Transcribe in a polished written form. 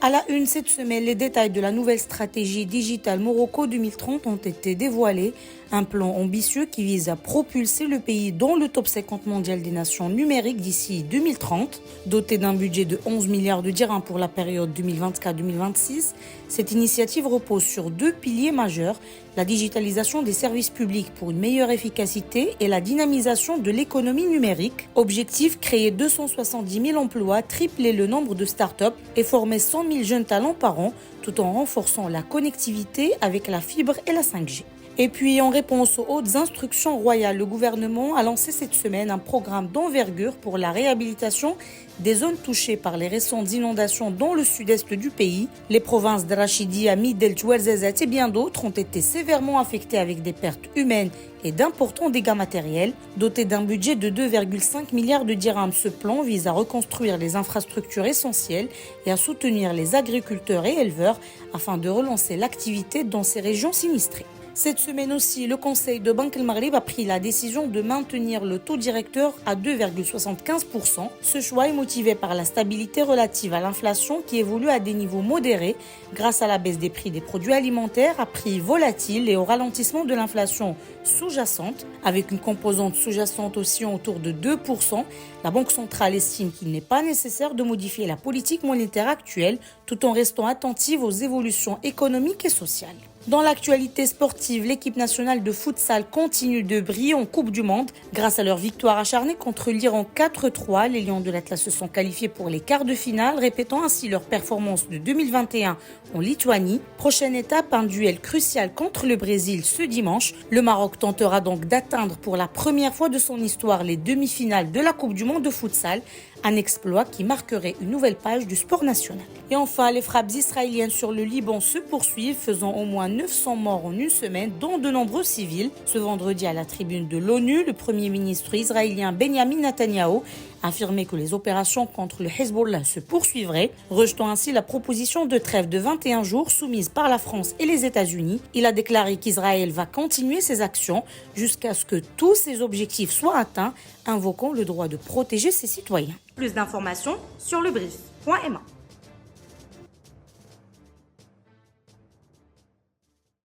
À la une cette semaine, les détails de la nouvelle stratégie digitale Morocco 2030 ont été dévoilés. Un plan ambitieux qui vise à propulser le pays dans le top 50 mondial des nations numériques d'ici 2030. Doté d'un budget de 11 milliards de dirhams pour la période 2024-2026, cette initiative repose sur deux piliers majeurs, la digitalisation des services publics pour une meilleure efficacité et la dynamisation de l'économie numérique. Objectif, créer 270 000 emplois, tripler le nombre de start-up et former 100 000 jeunes talents par an, tout en renforçant la connectivité avec la fibre et la 5G. Et puis, en réponse aux hautes instructions royales, le gouvernement a lancé cette semaine un programme d'envergure pour la réhabilitation des zones touchées par les récentes inondations dans le sud-est du pays. Les provinces de Rachidi, Amid, El Ouarzazate et bien d'autres ont été sévèrement affectées avec des pertes humaines et d'importants dégâts matériels. Doté d'un budget de 2,5 milliards de dirhams, ce plan vise à reconstruire les infrastructures essentielles et à soutenir les agriculteurs et éleveurs afin de relancer l'activité dans ces régions sinistrées. Cette semaine aussi, le Conseil de Banque El Maghreb a pris la décision de maintenir le taux directeur à 2,75%. Ce choix est motivé par la stabilité relative à l'inflation qui évolue à des niveaux modérés grâce à la baisse des prix des produits alimentaires à prix volatiles et au ralentissement de l'inflation sous-jacente. Avec une composante sous-jacente aussi autour de 2%, la Banque centrale estime qu'il n'est pas nécessaire de modifier la politique monétaire actuelle tout en restant attentive aux évolutions économiques et sociales. Dans l'actualité sportive, l'équipe nationale de futsal continue de briller en Coupe du Monde. Grâce à leur victoire acharnée contre l'Iran 4-3, les Lions de l'Atlas se sont qualifiés pour les quarts de finale, répétant ainsi leur performance de 2021 en Lituanie. Prochaine étape, un duel crucial contre le Brésil ce dimanche. Le Maroc tentera donc d'atteindre pour la première fois de son histoire les demi-finales de la Coupe du Monde de futsal. Un exploit qui marquerait une nouvelle page du sport national. Et enfin, les frappes israéliennes sur le Liban se poursuivent, faisant au moins 900 morts en une semaine, dont de nombreux civils. Ce vendredi, à la tribune de l'ONU, le premier ministre israélien Benjamin Netanyahou a affirmé que les opérations contre le Hezbollah se poursuivraient, rejetant ainsi la proposition de trêve de 21 jours soumise par la France et les États-Unis. Il a déclaré qu'Israël va continuer ses actions jusqu'à ce que tous ses objectifs soient atteints, invoquant le droit de protéger ses citoyens. Plus d'informations sur lebrief.ma.